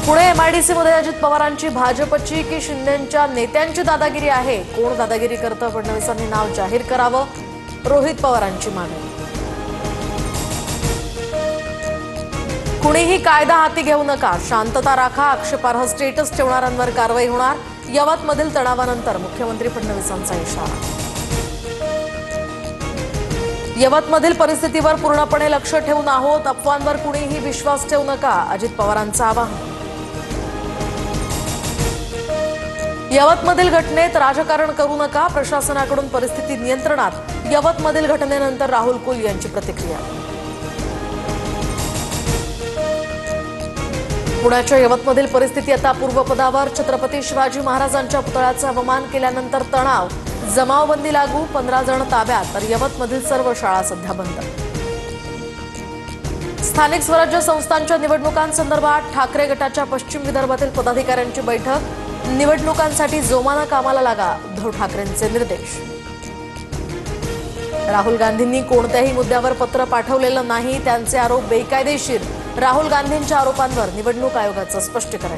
Pune MIDC मध्ये अजित पवारांची भाजपची की शिंदेंच्या नेत्यांची दादागिरी आहे? कोण दादागिरी करतं? फडणवीसांनी नाव जाहीर करावं, रोहित पवारांची मागणी. कुणीही कायदा हाती घेऊ नका, शांतता राखा, आक्षेपार्ह स्टेटस ठेवणाऱ्यांवर कारवाई होणार. यवतमधील तणावानंतर मुख्यमंत्री फडणवीसांचा इशारा. यवतमधील परिस्थितीवर पूर्णपणे लक्ष ठेवून आहोत, अफवांवर कुणीही विश्वास ठेवू नका, अजित पवारांचं आवाहन. यवतमधील घटनेत राजकारण करू नका, प्रशासनाकडून परिस्थिती नियंत्रणात. यवतमधील घटनेनंतर राहुल कुल यांची प्रतिक्रिया. पुण्याच्या यवतमधील परिस्थिती आता पूर्वपदावर. छत्रपती शिवाजी महाराजांच्या पुतळ्याचा अपमान केल्यानंतर तणाव, जमावबंदी लागू, 15 जण ताब्यात, तर यवतमधील सर्व शाळा सध्या बंद. स्थानिक स्वराज्य संस्थांच्या निवडणुकांसंदर्भात ठाकरे गटाच्या पश्चिम विदर्भातील पदाधिकाऱ्यांची बैठक. निवडणुकांसाठी जोमानं कामाला लागा, उद्धव ठाकरेंचे निर्देश. राहुल गांधींनी कोणत्याही मुद्द्यावर पत्र पाठवलेलं नाही, त्यांचे आरोप बेकायदेशीर. राहुल गांधींच्या आरोपांवर निवडणूक आयोगाचं स्पष्टीकरण.